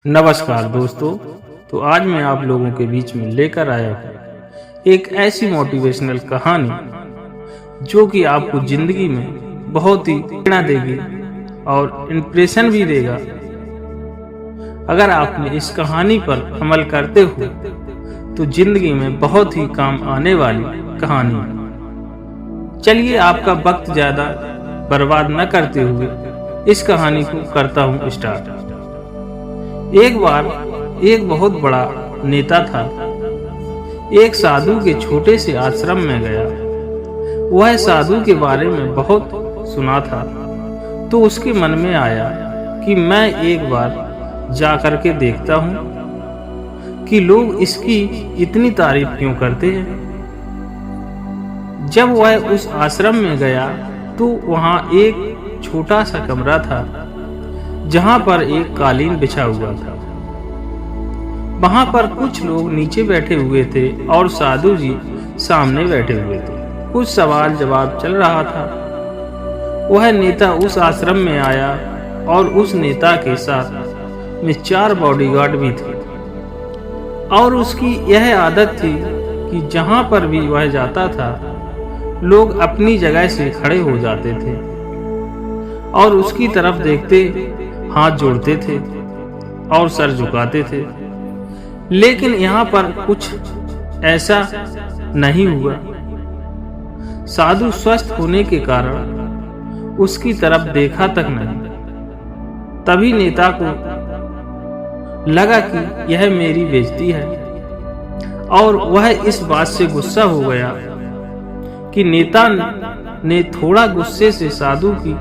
नमस्कार दोस्तों। तो आज मैं आप लोगों के बीच में लेकर आया हूँ एक ऐसी मोटिवेशनल कहानी जो कि आपको जिंदगी में बहुत ही प्रेरणा देगी और इंप्रेशन भी देगा। अगर आपने इस कहानी पर अमल करते हो तो जिंदगी में बहुत ही काम आने वाली कहानी है। चलिए आपका वक्त ज्यादा बर्बाद न करते हुए इस कहानी को करता हूँ स्टार्ट। एक बार एक बहुत बड़ा नेता था। एक साधु के छोटे से आश्रम में गया। वह साधु के बारे में बहुत सुना था, तो उसके मन में आया कि मैं एक बार जा करके देखता हूँ कि लोग इसकी इतनी तारीफ क्यों करते हैं। जब वह उस आश्रम में गया तो वहाँ एक छोटा सा कमरा था जहां पर एक कालीन बिछा हुआ था। वहां पर कुछ लोग नीचे बैठे हुए थे और साधु जी सामने बैठे हुए थे। कुछ सवाल जवाब चल रहा था। वह नेता उस आश्रम में आया और उस नेता के साथ में 4 बॉडीगार्ड भी थे और उसकी यह आदत थी कि जहां पर भी वह जाता था लोग अपनी जगह से खड़े हो जाते थे और उसकी तरफ देखते हाथ जोड़ते थे और सर झुकाते थे। लेकिन यहाँ पर कुछ ऐसा नहीं हुआ। साधु स्वस्थ होने के कारण उसकी तरफ देखा तक नहीं। तभी नेता को लगा कि यह मेरी बेइज्जती है और वह इस बात से गुस्सा हो गया कि नेता ने थोड़ा गुस्से से साधु की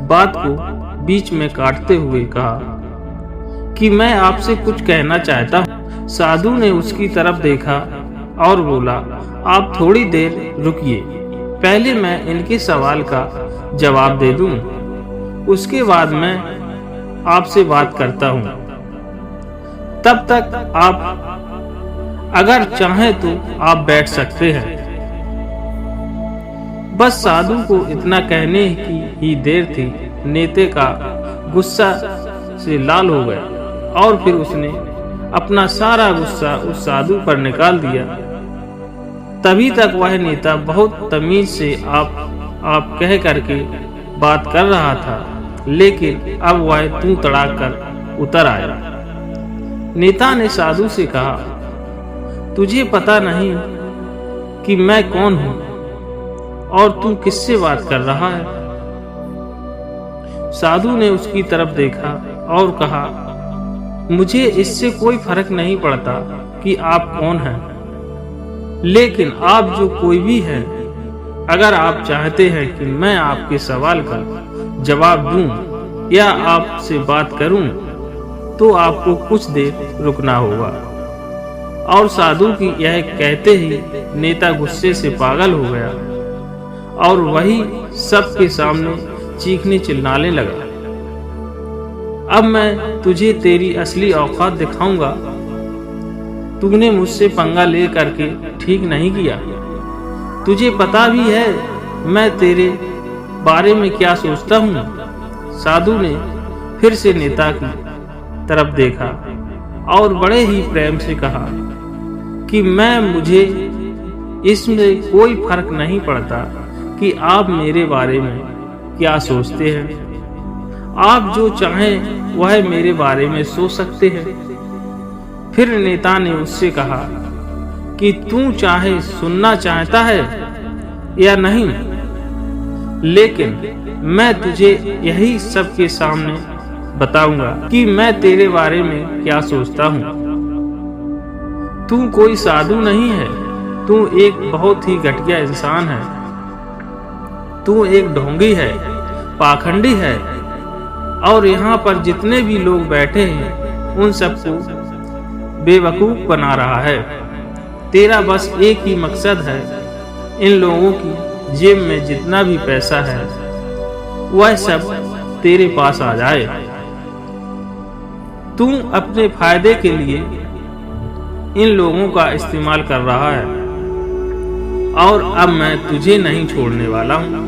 बात को बीच में काटते हुए कहा कि मैं आपसे कुछ कहना चाहता हूँ। साधु ने उसकी तरफ देखा और बोला, आप थोड़ी देर रुकिए, पहले मैं इनके सवाल का जवाब दे दूं, उसके बाद मैं आपसे बात करता हूँ। तब तक आप अगर चाहें तो आप बैठ सकते हैं। बस साधु को इतना कहने की ही देर थी, नेता का गुस्सा से लाल हो गया और फिर उसने अपना सारा गुस्सा उस साधु पर निकाल दिया। तभी तक वह नेता बहुत तमीज से आप कह करके बात कर रहा था, लेकिन अब वह तू तड़ाक कर उतर आया। नेता ने साधु से कहा, तुझे पता नहीं कि मैं कौन हूं और तू किससे बात कर रहा है। साधु ने उसकी तरफ देखा और कहा, मुझे इससे कोई फर्क नहीं पड़ता कि आप कौन हैं, लेकिन आप जो कोई भी हैं, अगर आप चाहते हैं कि मैं आपके सवाल का जवाब दूं या आपसे बात करूं, तो आपको कुछ देर रुकना होगा। और साधु की यह कहते ही नेता गुस्से से पागल हो गया और वही सबके सामने चीखने चिल्लाने लगा, अब मैं तुझे तेरी असली औकात दिखाऊंगा। तूने मुझसे पंगा ले करके ठीक नहीं किया। तुझे पता भी है मैं तेरे बारे में क्या सोचता हूँ। साधु ने फिर से नेता की तरफ देखा और बड़े ही प्रेम से कहा कि मुझे इसमें कोई फर्क नहीं पड़ता कि आप मेरे बारे में क्या सोचते हैं। आप जो चाहें वह मेरे बारे में सोच सकते हैं। फिर नेता ने उससे कहा कि तू चाहे सुनना चाहता है या नहीं, लेकिन मैं तुझे यही सबके सामने बताऊंगा कि मैं तेरे बारे में क्या सोचता हूँ। तू कोई साधु नहीं है, तू एक बहुत ही घटिया इंसान है। तू एक ढोंगी है, पाखंडी है और यहाँ पर जितने भी लोग बैठे हैं उन सबको बेवकूफ बना रहा है। तेरा बस एक ही मकसद है, इन लोगों की जेब में जितना भी पैसा है वह सब तेरे पास आ जाए। तू अपने फायदे के लिए इन लोगों का इस्तेमाल कर रहा है और अब मैं तुझे नहीं छोड़ने वाला हूँ।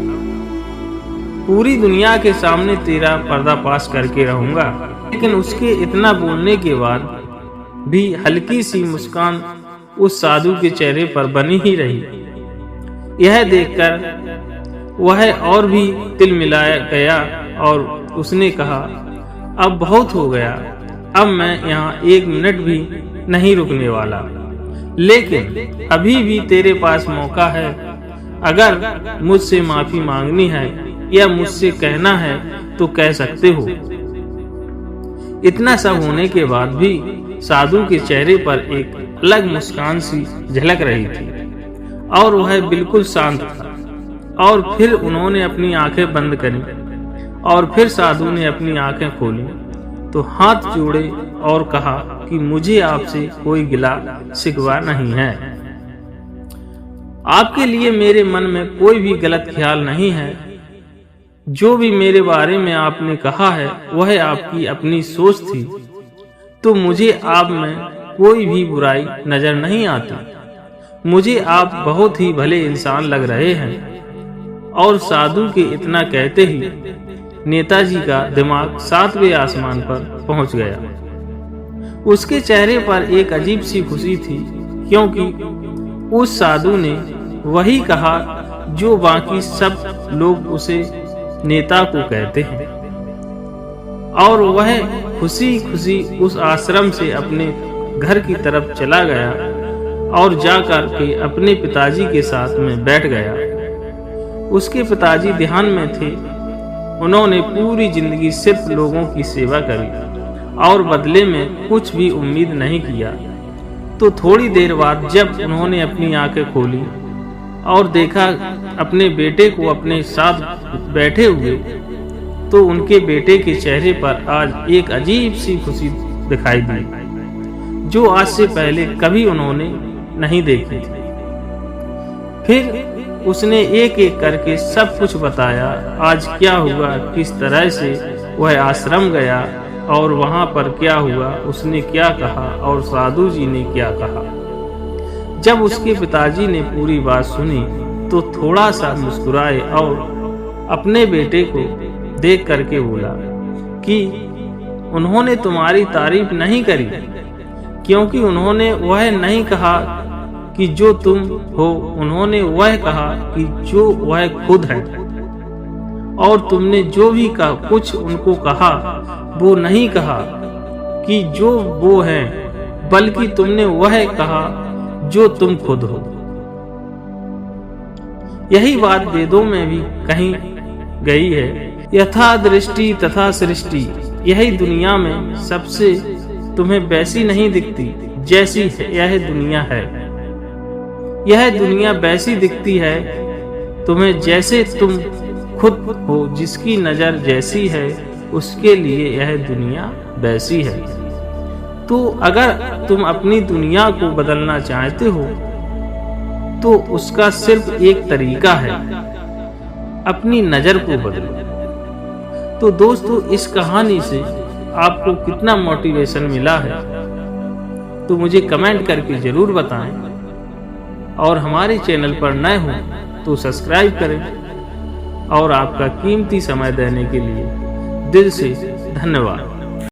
पूरी दुनिया के सामने तेरा पर्दाफाश करके रहूंगा। लेकिन उसके इतना बोलने के बाद भी हल्की सी मुस्कान उस साधु के चेहरे पर बनी ही रही। यह देखकर वह और भी तिलमिलाया गया और उसने कहा, अब बहुत हो गया, अब मैं यहाँ 1 मिनट भी नहीं रुकने वाला। लेकिन अभी भी तेरे पास मौका है। अगर मुझसे माफी मांगनी है या मुझसे कहना है तो कह सकते हो। इतना सब होने के बाद भी साधु के चेहरे पर एक अलग मुस्कान सी झलक रही थी और वह बिल्कुल शांत था। और फिर उन्होंने अपनी आंखें बंद करी और फिर साधु ने अपनी आंखें खोली तो हाथ जोड़े और कहा कि मुझे आपसे कोई गिला शिकवा नहीं है। आपके लिए मेरे मन में कोई भी गलत ख्याल नहीं है। जो भी मेरे बारे में आपने कहा है वह आपकी अपनी सोच थी, तो मुझे आप में कोई भी बुराई नजर नहीं आती। मुझे आप बहुत ही भले इंसान लग रहे हैं। और साधु के इतना कहते ही नेताजी का दिमाग 7वें आसमान पर पहुंच गया। उसके चेहरे पर एक अजीब सी खुशी थी, क्योंकि उस साधु ने वही कहा जो बाकी सब लोग उसे नेता को कहते हैं। और वह खुशी खुशी उस आश्रम से अपने घर की तरफ चला गया और जाकर के अपने पिताजी के साथ में बैठ गया। उसके पिताजी ध्यान में थे। उन्होंने पूरी जिंदगी सिर्फ लोगों की सेवा करी और बदले में कुछ भी उम्मीद नहीं किया। तो थोड़ी देर बाद जब उन्होंने अपनी आंखें खोली और देखा अपने बेटे को अपने साथ बैठे हुए, तो उनके बेटे के चेहरे पर आज एक अजीब सी खुशी दिखाई दी जो आज से पहले कभी उन्होंने नहीं देखी थी। फिर उसने एक एक करके सब कुछ बताया। आज क्या हुआ, किस तरह से वह आश्रम गया और वहां पर क्या हुआ, उसने क्या कहा और साधु जी ने क्या कहा। जब उसके पिताजी ने पूरी बात सुनी तो थोड़ा सा मुस्कुराए और अपने बेटे को देख करके बोला कि उन्होंने तुम्हारी तारीफ नहीं करी, क्योंकि उन्होंने वह नहीं कहा कि जो तुम हो, उन्होंने वह कहा कि जो वह खुद है। और तुमने जो भी कहा कुछ उनको कहा, वो नहीं कहा कि जो वो है, बल्कि तुमने वह कहा जो तुम खुद हो। यही बात वेदों में भी कही गई है, यथा दृष्टि तथा सृष्टि। यही दुनिया में सबसे तुम्हें वैसी नहीं दिखती जैसी यह दुनिया है। यह दुनिया वैसी दिखती है तुम्हें जैसे तुम खुद हो। जिसकी नजर जैसी है उसके लिए यह दुनिया वैसी है। तो अगर तुम अपनी दुनिया को बदलना चाहते हो तो उसका सिर्फ एक तरीका है, अपनी नजर को बदलो। तो दोस्तों, इस कहानी से आपको कितना मोटिवेशन मिला है तो मुझे कमेंट करके जरूर बताएं। और हमारे चैनल पर नए हो तो सब्सक्राइब करें। और आपका कीमती समय देने के लिए दिल से धन्यवाद।